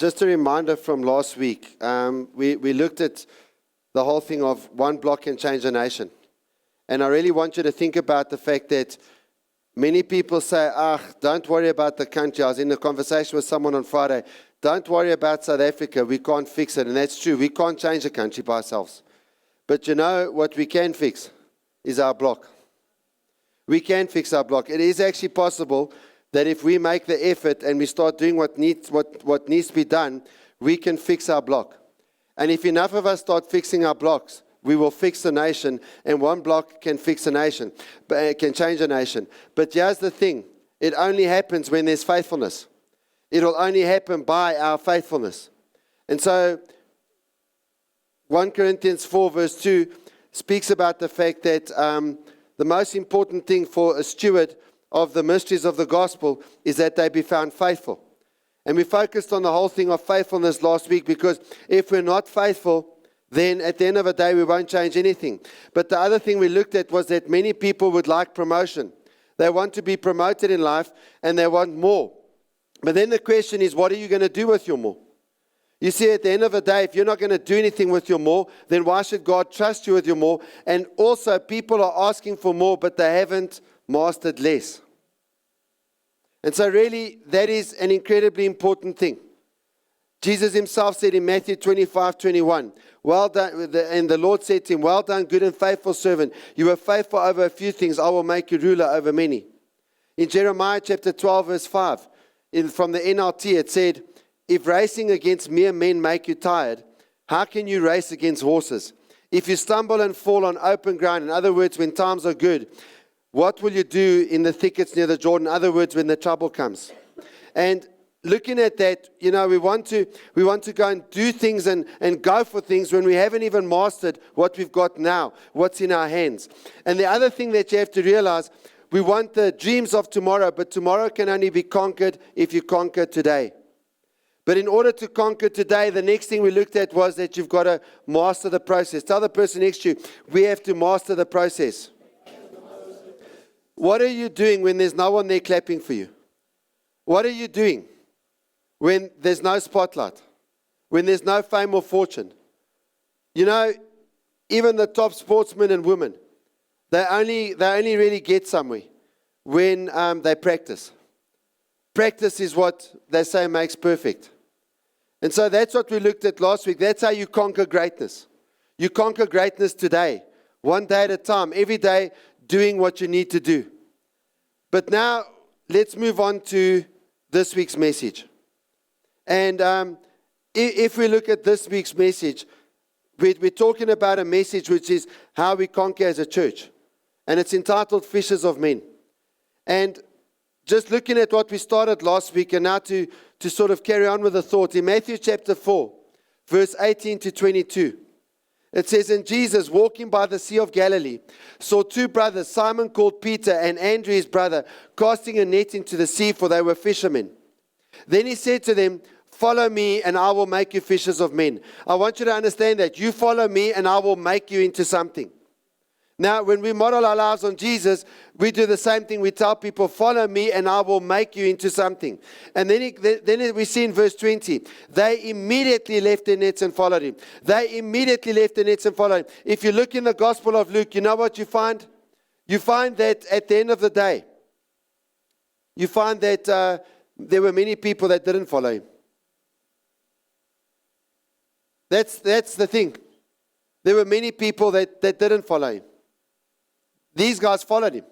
just a reminder from last week. We looked at the whole thing of one block can change a nation. And I really want you to think about the fact that many people say, don't worry about the country. I was in a conversation with someone on Friday. Don't worry about South Africa. We can't fix it. And that's true. We can't change a country by ourselves. But you know what we can fix is our block. We can fix our block. It is actually possible that if we make the effort and we start doing what needs to be done, we can fix our block. And if enough of us start fixing our blocks, we will fix the nation, and one block can fix a nation, can change a nation. But here's the thing. It only happens when there's faithfulness. It will only happen by our faithfulness. And so 1 Corinthians 4 verse 2 speaks about the fact that the most important thing for a steward of the mysteries of the gospel is that they be found faithful. And we focused on the whole thing of faithfulness last week, because if we're not faithful, then at the end of the day, we won't change anything. But the other thing we looked at was that many people would like promotion. They want to be promoted in life, and they want more. But then the question is, what are you going to do with your more? You see, at the end of the day, if you're not going to do anything with your more, then why should God trust you with your more? And also, people are asking for more, but they haven't mastered less. And so really, that is an incredibly important thing. Jesus himself said in Matthew 25:21, well done, and the Lord said to him, well done, good and faithful servant. You were faithful over a few things. I will make you ruler over many. In Jeremiah chapter 12, verse 5, from the NLT, it said, if racing against mere men make you tired, how can you race against horses? If you stumble and fall on open ground, in other words, when times are good, what will you do in the thickets near the Jordan? In other words, when the trouble comes. And looking at that, you know, we want to go and do things and go for things when we haven't even mastered what we've got now, what's in our hands. And the other thing that you have to realize, we want the dreams of tomorrow, but tomorrow can only be conquered if you conquer today. But in order to conquer today, the next thing we looked at was that you've got to master the process. Tell the person next to you, we have to master the process. What are you doing when there's no one there clapping for you? What are you doing when there's no spotlight? When there's no fame or fortune? You know, even the top sportsmen and women, they only really get somewhere when they practice. Practice is what they say makes perfect. And so that's what we looked at last week. That's how you conquer greatness. You conquer greatness today, one day at a time, every day doing what you need to do. But now let's move on to this week's message. And if we look at this week's message, we're talking about a message which is how we conquer as a church. And it's entitled Fishers of Men. And just looking at what we started last week, and now to sort of carry on with the thought, in Matthew chapter 4, verse 18 to 22, it says, and Jesus, walking by the Sea of Galilee, saw two brothers, Simon called Peter and Andrew his brother, casting a net into the sea, for they were fishermen. Then he said to them, follow me and I will make you fishers of men. I want you to understand that. You follow me and I will make you into something. Now, when we model our lives on Jesus, we do the same thing. We tell people, follow me and I will make you into something. And then we see in verse 20, they immediately left their nets and followed him. They immediately left their nets and followed him. If you look in the Gospel of Luke, you know what you find? You find that at the end of the day, you find that there were many people that didn't follow him. That's the thing. There were many people that didn't follow him. These guys followed him.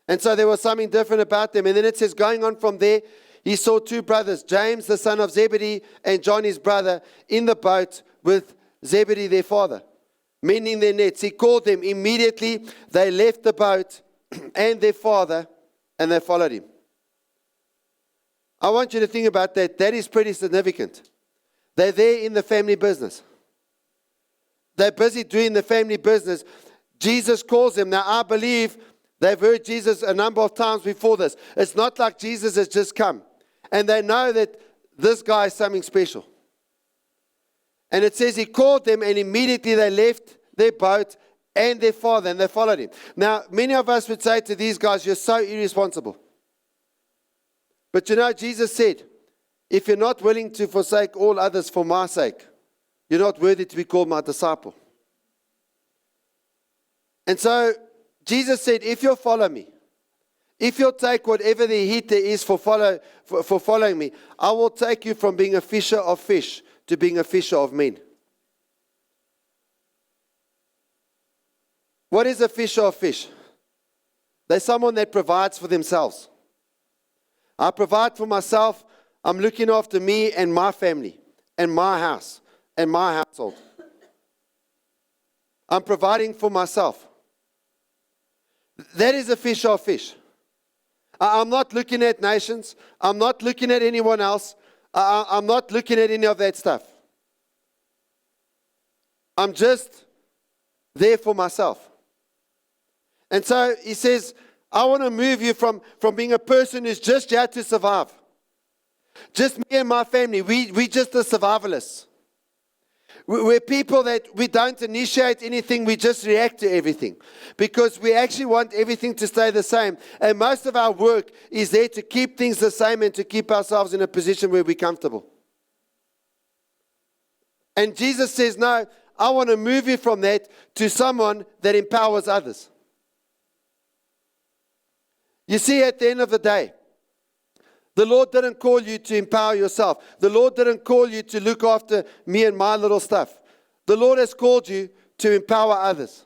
And so there was something different about them. And then it says, going on from there, he saw two brothers, James, the son of Zebedee, and John, his brother, in the boat with Zebedee, their father, mending their nets. He called them. Immediately, they left the boat and their father, and they followed him. I want you to think about that. That is pretty significant. They're there in the family business. They're busy doing the family business. Jesus calls them. Now, I believe they've heard Jesus a number of times before this. It's not like Jesus has just come. And they know that this guy is something special. And it says he called them, and immediately they left their boat and their father, and they followed him. Now, many of us would say to these guys, you're so irresponsible. But you know, Jesus said, if you're not willing to forsake all others for my sake, you're not worthy to be called my disciple. And so Jesus said, if you'll follow me, if you'll take whatever the heat there is for following me, I will take you from being a fisher of fish to being a fisher of men. What is a fisher of fish? They're someone that provides for themselves. I provide for myself. I'm looking after me and my family and my house and my household. I'm providing for myself. That is a fisher of fish. I'm not looking at nations. I'm not looking at anyone else. I'm not looking at any of that stuff. I'm just there for myself. And so he says, I want to move you from being a person who's just here to survive. Just me and my family. We just the survivalists. We're people that we don't initiate anything, we just react to everything. Because we actually want everything to stay the same. And most of our work is there to keep things the same and to keep ourselves in a position where we're comfortable. And Jesus says, no, I want to move you from that to someone that empowers others. You see, at the end of the day, the Lord didn't call you to empower yourself. The Lord didn't call you to look after me and my little stuff. The Lord has called you to empower others.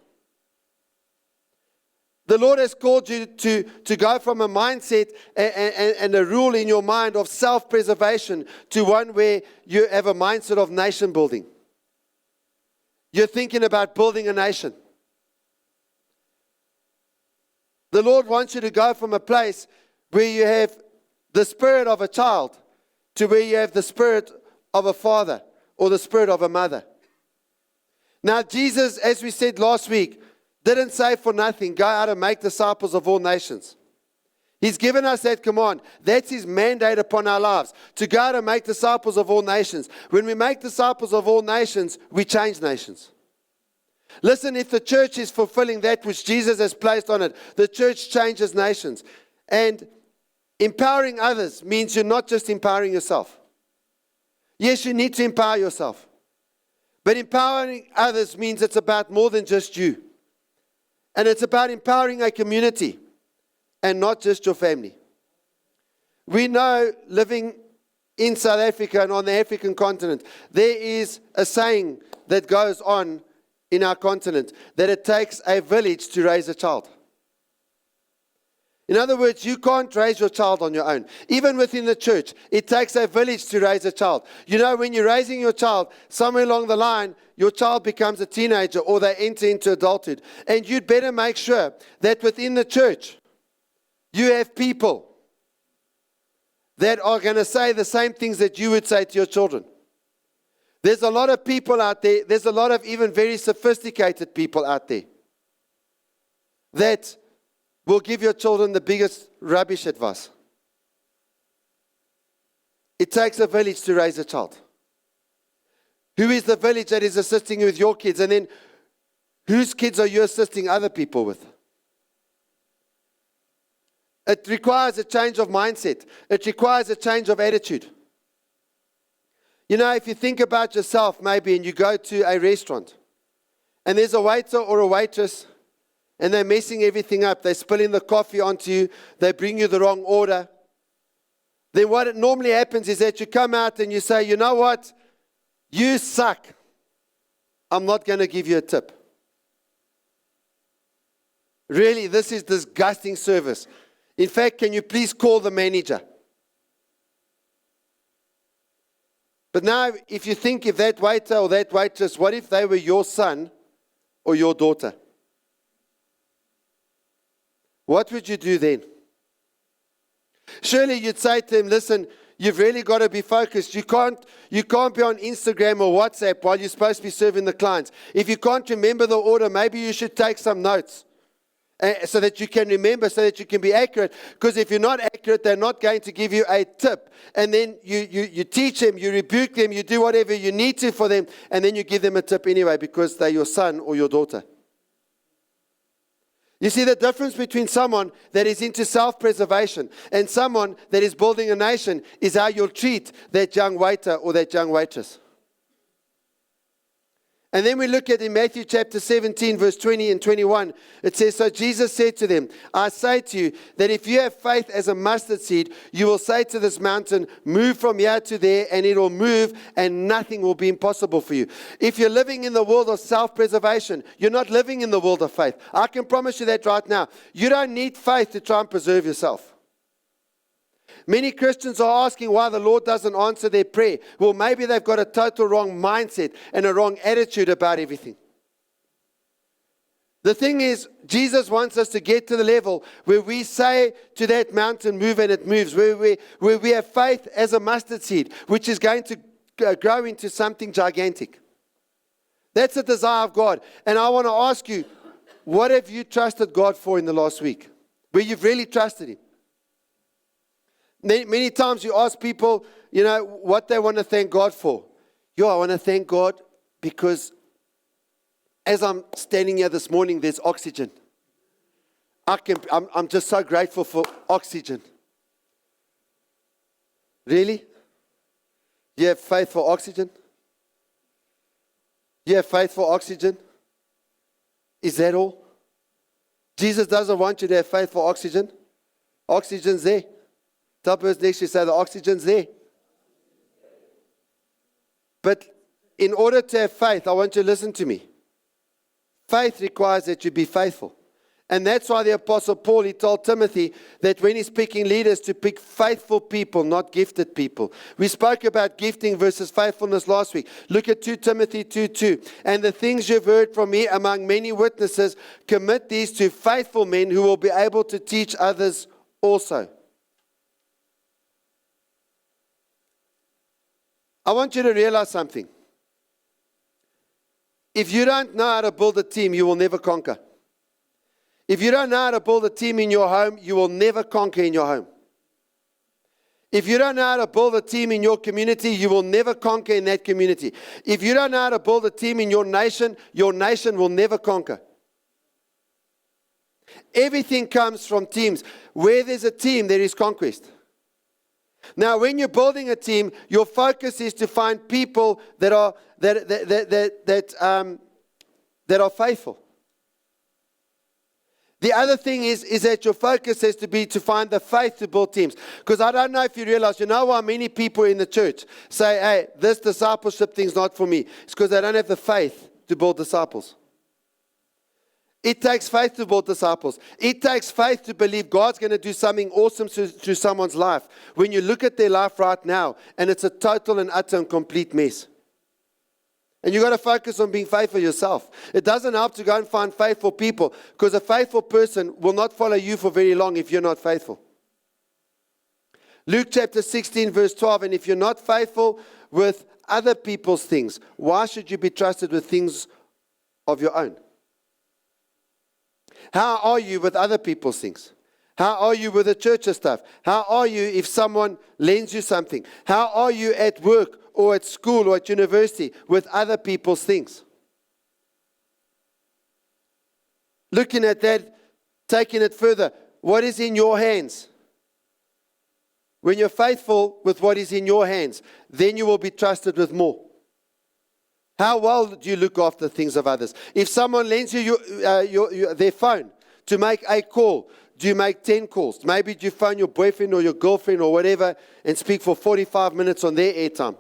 The Lord has called you to go from a mindset and a rule in your mind of self-preservation to one where you have a mindset of nation building. You're thinking about building a nation. The Lord wants you to go from a place where you have the spirit of a child to where you have the spirit of a father or the spirit of a mother. Now, Jesus, as we said last week, didn't say for nothing, go out and make disciples of all nations. He's given us that command. That's His mandate upon our lives, to go out and make disciples of all nations. When we make disciples of all nations, we change nations. Listen, if the church is fulfilling that which Jesus has placed on it, the church changes nations. And empowering others means you're not just empowering yourself. Yes, you need to empower yourself. But empowering others means it's about more than just you. And it's about empowering a community and not just your family. We know, living in South Africa and on the African continent, there is a saying that goes on in our continent, that it takes a village to raise a child. In other words, you can't raise your child on your own. Even within the church, it takes a village to raise a child. You know, when you're raising your child, somewhere along the line, your child becomes a teenager or they enter into adulthood. And you'd better make sure that within the church, you have people that are going to say the same things that you would say to your children. There's a lot of people out there, there's a lot of even very sophisticated people out there that will give your children the biggest rubbish advice. It takes a village to raise a child. Who is the village that is assisting you with your kids? And then whose kids are you assisting other people with? It requires a change of mindset. It requires a change of attitude. You know, if you think about yourself maybe and you go to a restaurant and there's a waiter or a waitress and they're messing everything up. They're spilling the coffee onto you. They bring you the wrong order. Then what it normally happens is that you come out and you say, you know what? You suck. I'm not going to give you a tip. Really, this is disgusting service. In fact, can you please call the manager? But now, if you think if that waiter or that waitress, what if they were your son or your daughter? What would you do then? Surely you'd say to him, listen, you've really got to be focused. You can't be on Instagram or WhatsApp while you're supposed to be serving the clients. If you can't remember the order, maybe you should take some notes so that you can remember, so that you can be accurate. Because if you're not accurate, they're not going to give you a tip. And then you teach them, you rebuke them, you do whatever you need to for them, and then you give them a tip anyway because they're your son or your daughter. You see, the difference between someone that is into self-preservation and someone that is building a nation is how you'll treat that young waiter or that young waitress. And then we look at in Matthew chapter 17, verse 20 and 21. It says, so Jesus said to them, I say to you that if you have faith as a mustard seed, you will say to this mountain, move from here to there, and it will move, and nothing will be impossible for you. If you're living in the world of self-preservation, you're not living in the world of faith. I can promise you that right now. You don't need faith to try and preserve yourself. Many Christians are asking why the Lord doesn't answer their prayer. Well, maybe they've got a total wrong mindset and a wrong attitude about everything. The thing is, Jesus wants us to get to the level where we say to that mountain, move, and it moves. Where we have faith as a mustard seed, which is going to grow into something gigantic. That's the desire of God. And I want to ask you, what have you trusted God for in the last week? Where you've really trusted Him? Many times you ask people, what they want to thank God for. I want to thank God because as I'm standing here this morning, there's oxygen. I'm just so grateful for oxygen. Really? You have faith for oxygen? You have faith for oxygen? Is that all? Jesus doesn't want you to have faith for oxygen. Oxygen's there. Tell the person next to you, say the oxygen's there. But in order to have faith, I want you to listen to me. Faith requires that you be faithful. And that's why the Apostle Paul, he told Timothy that when he's picking leaders, to pick faithful people, not gifted people. We spoke about gifting versus faithfulness last week. Look at 2 Timothy 2:2. And the things you've heard from me among many witnesses, commit these to faithful men who will be able to teach others also. I want you to realize something. If you don't know how to build a team, you will never conquer. If you don't know how to build a team in your home, you will never conquer in your home. If you don't know how to build a team in your community, you will never conquer in that community. If you don't know how to build a team in your nation will never conquer. Everything comes from teams. Where there's a team, there is conquest. Now, when you're building a team, your focus is to find people that are faithful. The other thing is that your focus has to be to find the faith to build teams. Because I don't know if you realize, why many people in the church say, hey, this discipleship thing's not for me. It's because they don't have the faith to build disciples. It takes faith to build disciples. It takes faith to believe God's going to do something awesome through someone's life. When you look at their life right now, and it's a total and utter and complete mess. And you've got to focus on being faithful yourself. It doesn't help to go and find faithful people, because a faithful person will not follow you for very long if you're not faithful. Luke chapter 16, verse 12, and if you're not faithful with other people's things, why should you be trusted with things of your own? How are you with other people's things? How are you with the church's stuff? How are you if someone lends you something? How are you at work or at school or at university with other people's things? Looking at that, taking it further, what is in your hands? When you're faithful with what is in your hands, then you will be trusted with more. How well do you look after the things of others? If someone lends you their phone to make a call, do you make 10 calls? Maybe do you phone your boyfriend or your girlfriend or whatever and speak for 45 minutes on their airtime?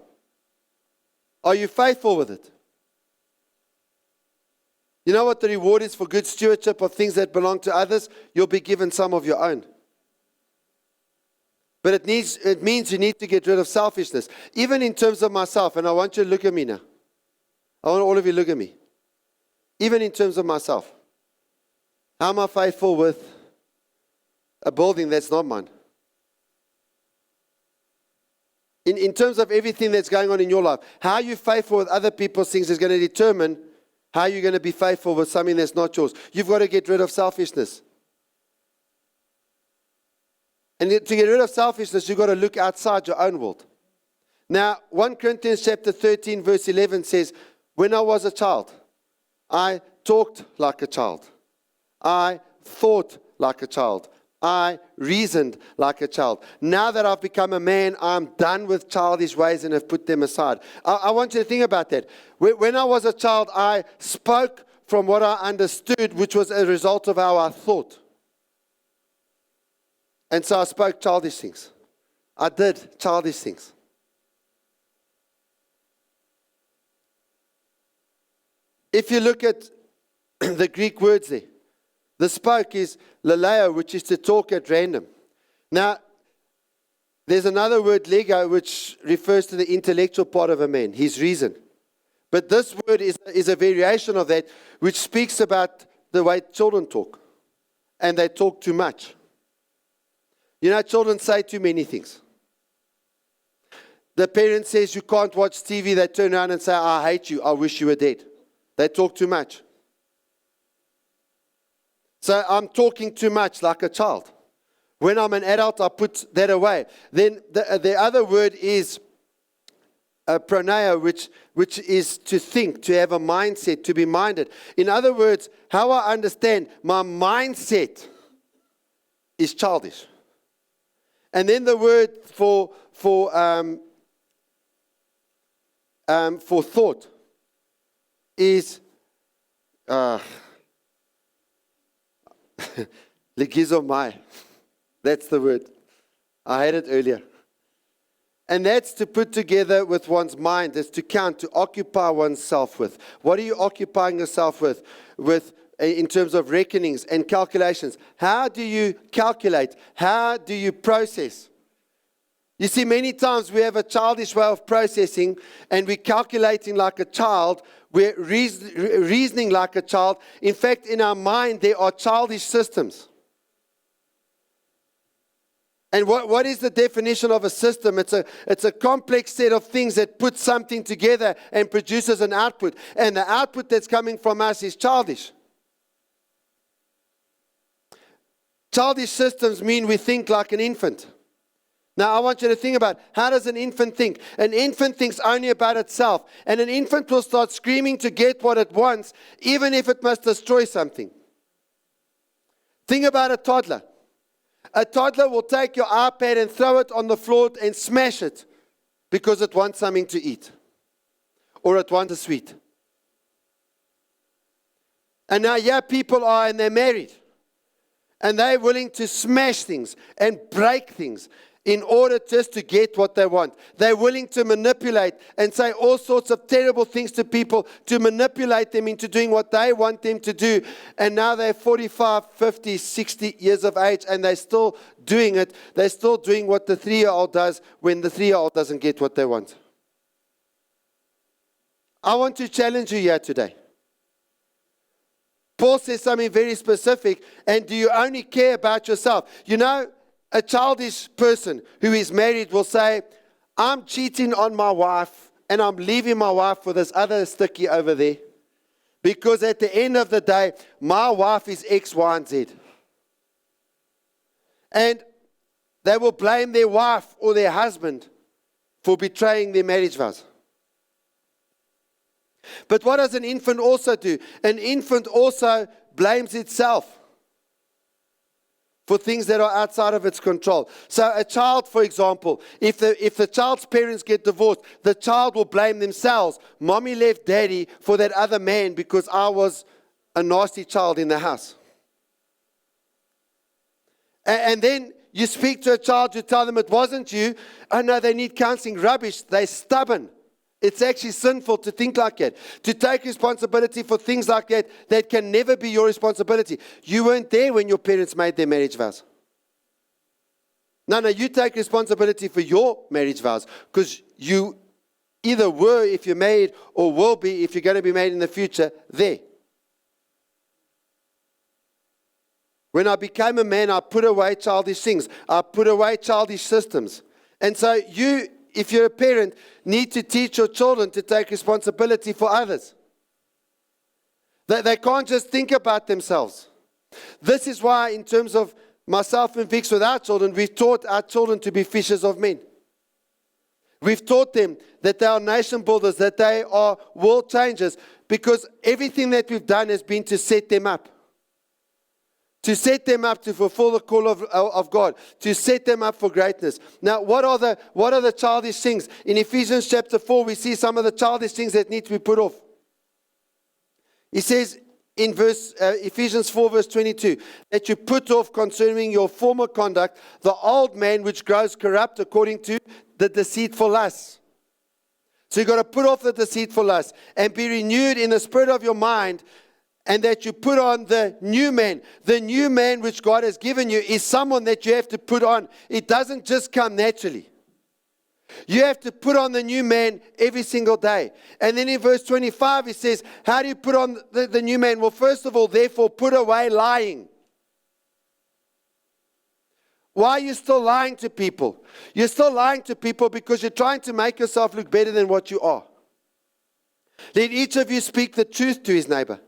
Are you faithful with it? You know what the reward is for good stewardship of things that belong to others? You'll be given some of your own. But it means you need to get rid of selfishness. Even in terms of myself, and I want you to look at me now. I want all of you to look at me. Even in terms of myself. How am I faithful with a building that's not mine? In terms of everything that's going on in your life, how you faithful with other people's things is going to determine how you're going to be faithful with something that's not yours. You've got to get rid of selfishness. And to get rid of selfishness, you've got to look outside your own world. Now, 1 Corinthians chapter 13, verse 11 says, when I was a child, I talked like a child. I thought like a child. I reasoned like a child. Now that I've become a man, I'm done with childish ways and have put them aside. I want you to think about that. When I was a child, I spoke from what I understood, which was a result of how I thought. And so I spoke childish things. I did childish things. If you look at the Greek words there, the spoke is laleo, which is to talk at random. Now, there's another word, lego, which refers to the intellectual part of a man, his reason. But this word is a variation of that, which speaks about the way children talk. And they talk too much. You know, children say too many things. The parent says you can't watch TV, they turn around and say, I hate you, I wish you were dead. They talk too much. So I'm talking too much like a child. When I'm an adult, I put that away. Then the other word is proneo, which is to think, to have a mindset, to be minded. In other words, how I understand my mindset is childish. And then the word for thought is legizomai. That's the word. I had it earlier. And that's to put together with one's mind. It's to count, to occupy oneself with. What are you occupying yourself with in terms of reckonings and calculations? How do you calculate? How do you process? You see, many times we have a childish way of processing, and we're calculating like a child. We're reasoning like a child. In fact, in our mind, there are childish systems. And what is the definition of a system? It's a complex set of things that put something together and produces an output. And the output that's coming from us is childish. Childish systems mean we think like an infant. Now, I want you to think about, how does an infant think? An infant thinks only about itself. And an infant will start screaming to get what it wants, even if it must destroy something. Think about a toddler. A toddler will take your iPad and throw it on the floor and smash it because it wants something to eat. Or it wants a sweet. And now here people are, and they're married. And they're willing to smash things and break things in order just to get what they want. They're willing to manipulate and say all sorts of terrible things to people to manipulate them into doing what they want them to do. And now they're 45, 50, 60 years of age, and they're still doing it. They're still doing what the 3-year-old does when the 3-year-old doesn't get what they want. I want to challenge you here today. Paul says something very specific, and do you only care about yourself? You know, a childish person who is married will say, I'm cheating on my wife and I'm leaving my wife for this other sticky over there. Because at the end of the day, my wife is X, Y, and Z. And they will blame their wife or their husband for betraying their marriage vows. But what does an infant also do? An infant also blames itself for things that are outside of its control. So a child, for example, if the child's parents get divorced, the child will blame themselves. Mommy left daddy for that other man because I was a nasty child in the house. And then you speak to a child, you tell them it wasn't you. Oh no, they need counseling. Rubbish. They're stubborn. It's actually sinful to think like that. To take responsibility for things like that can never be your responsibility. You weren't there when your parents made their marriage vows. No, you take responsibility for your marriage vows because you either were if you're married or will be if you're going to be married in the future there. When I became a man, I put away childish things. I put away childish systems. And so you, if you're a parent, need to teach your children to take responsibility for others. They can't just think about themselves. This is why, in terms of myself and Vix with our children, we've taught our children to be fishers of men. We've taught them that they are nation builders, that they are world changers, because everything that we've done has been to set them up. to set them up to fulfill the call of God, to set them up for greatness. Now, what are the childish things? In Ephesians chapter 4, we see some of the childish things that need to be put off. He says in Ephesians 4 verse 22, that you put off concerning your former conduct, the old man which grows corrupt according to the deceitful lusts. So you've got to put off the deceitful lusts and be renewed in the spirit of your mind, and that you put on the new man. The new man which God has given you is someone that you have to put on. It doesn't just come naturally. You have to put on the new man every single day. And then in verse 25 it says, how do you put on the new man? Well, first of all, therefore, put away lying. Why are you still lying to people? You're still lying to people because you're trying to make yourself look better than what you are. Let each of you speak the truth to his neighbor.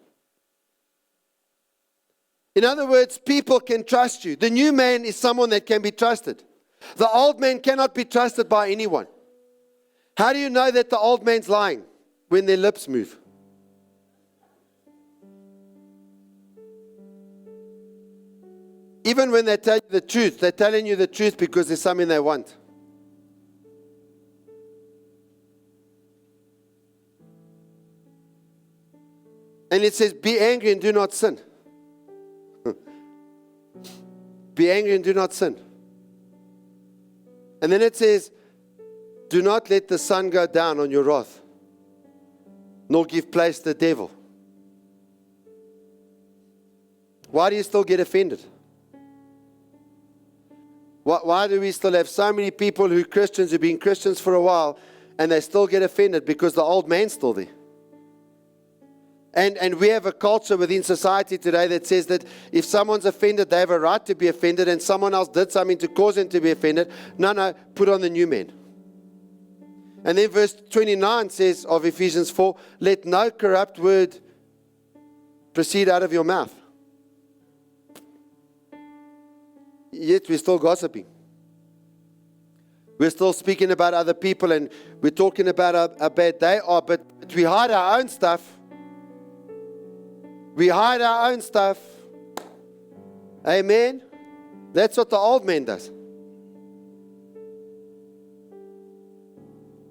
In other words, people can trust you. The new man is someone that can be trusted. The old man cannot be trusted by anyone. How do you know that the old man's lying? When their lips move. Even when they tell you the truth, they're telling you the truth because there's something they want. And it says, be angry and do not sin. Be angry and do not sin. And then it says, do not let the sun go down on your wrath, nor give place to the devil. Why do you still get offended? Why do we still have so many people Christians who've been Christians for a while and they still get offended? Because the old man's still there. And we have a culture within society today that says that if someone's offended, they have a right to be offended, and someone else did something to cause them to be offended. No, put on the new man. And then verse 29 says of Ephesians 4, let no corrupt word proceed out of your mouth. Yet we're still gossiping. We're still speaking about other people, and we're talking about how bad they are, but we hide our own stuff. We hide our own stuff. Amen? That's what the old man does.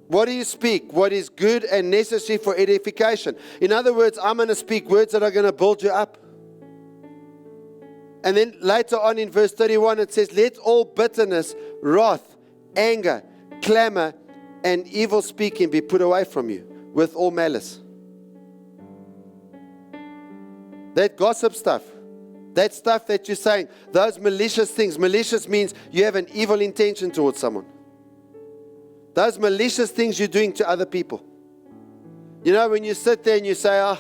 What do you speak? What is good and necessary for edification? In other words, I'm going to speak words that are going to build you up. And then later on in verse 31 it says, let all bitterness, wrath, anger, clamor, and evil speaking be put away from you with all malice. That gossip stuff, that stuff that you're saying, those malicious things. Malicious means you have an evil intention towards someone. Those malicious things you're doing to other people. You know, when you sit there and you say,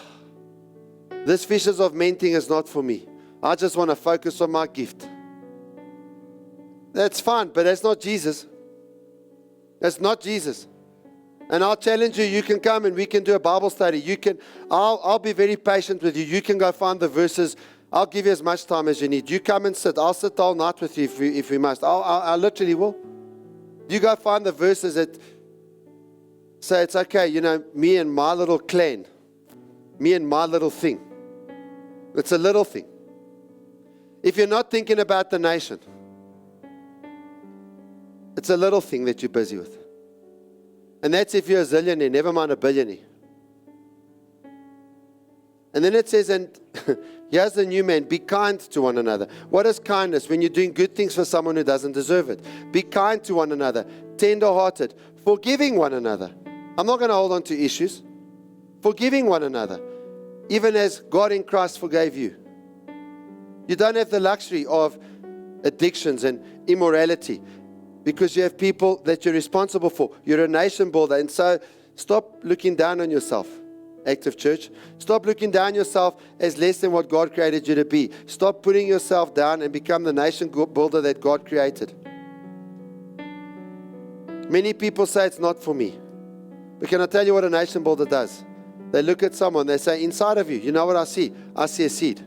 this Fishers of Men thing is not for me. I just want to focus on my gift. That's fine, but that's not Jesus. That's not Jesus. And I'll challenge you, you can come and we can do a Bible study. I'll be very patient with you. You can go find the verses. I'll give you as much time as you need. You come and sit. I'll sit all night with you if we must. I literally will. You go find the verses that say it's okay, you know, me and my little clan, me and my little thing. It's a little thing. If you're not thinking about the nation, it's a little thing that you're busy with. And that's if you're a zillionaire, never mind a billionaire. And then it says, and here's the new man, be kind to one another. What is kindness? When you're doing good things for someone who doesn't deserve it. Be kind to one another, tender-hearted, forgiving one another. I'm not going to hold on to issues. Forgiving one another, even as God in Christ forgave you. You don't have the luxury of addictions and immorality, because you have people that you're responsible for. You're a nation builder. And so stop looking down on yourself, Active Church. Stop looking down on yourself as less than what God created you to be. Stop putting yourself down and become the nation builder that God created. Many people say it's not for me. But can I tell you what a nation builder does? They look at someone, they say, inside of you, you know what I see? I see a seed.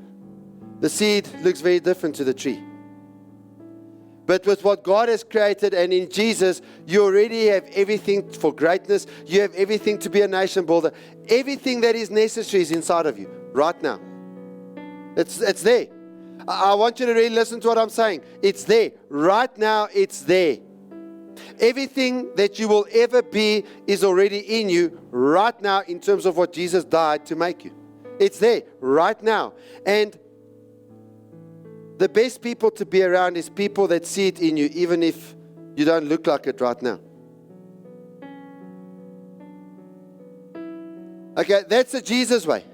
The seed looks very different to the tree. But with what God has created and in Jesus, you already have everything for greatness. You have everything to be a nation builder. Everything that is necessary is inside of you right now. It's there. I want you to really listen to what I'm saying. It's there. Right now, it's there. Everything that you will ever be is already in you right now in terms of what Jesus died to make you. It's there right now. And the best people to be around is people that see it in you, even if you don't look like it right now. Okay, that's the Jesus way.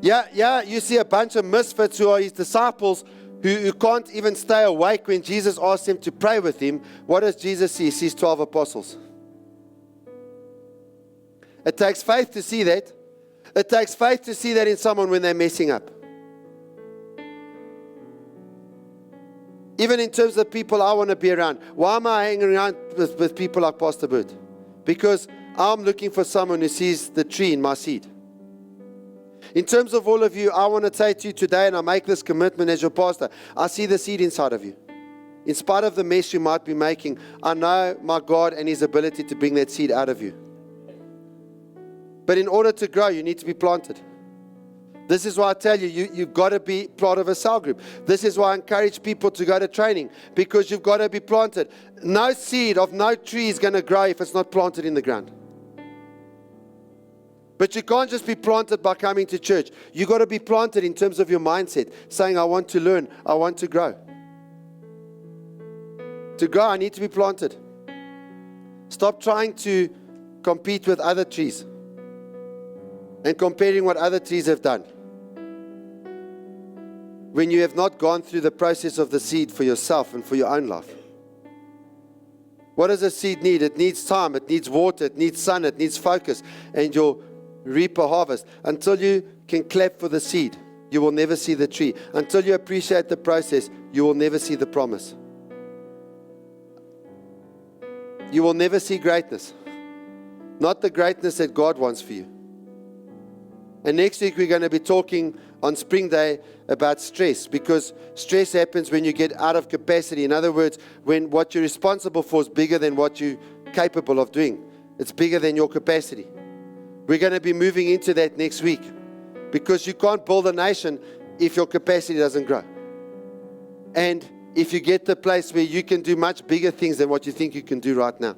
Yeah, you see a bunch of misfits who are his disciples who can't even stay awake when Jesus asks them to pray with him. What does Jesus see? He sees 12 apostles. It takes faith to see that. It takes faith to see that in someone when they're messing up. Even in terms of people I want to be around. Why am I hanging around with people like Pastor Bert? Because I'm looking for someone who sees the tree in my seed. In terms of all of you, I want to say to you today, and I make this commitment as your pastor, I see the seed inside of you. In spite of the mess you might be making, I know my God and his ability to bring that seed out of you. But in order to grow, you need to be planted. This is why I tell you, you've got to be part of a cell group. This is why I encourage people to go to training, because you've got to be planted. No seed of no tree is going to grow if it's not planted in the ground. But you can't just be planted by coming to church. You've got to be planted in terms of your mindset, saying, I want to learn, I want to grow. To grow, I need to be planted. Stop trying to compete with other trees and comparing what other trees have done, when you have not gone through the process of the seed for yourself and for your own life. What does a seed need? It needs time, it needs water, it needs sun, it needs focus, and you'll reap a harvest. Until you can clap for the seed, you will never see the tree. Until you appreciate the process, you will never see the promise. You will never see greatness. Not the greatness that God wants for you. And next week we're going to be talking on Spring Day about stress, because stress happens when you get out of capacity. In other words, when what you're responsible for is bigger than what you're capable of doing. It's bigger than your capacity. We're going to be moving into that next week, because you can't build a nation if your capacity doesn't grow. And if you get to a place where you can do much bigger things than what you think you can do right now.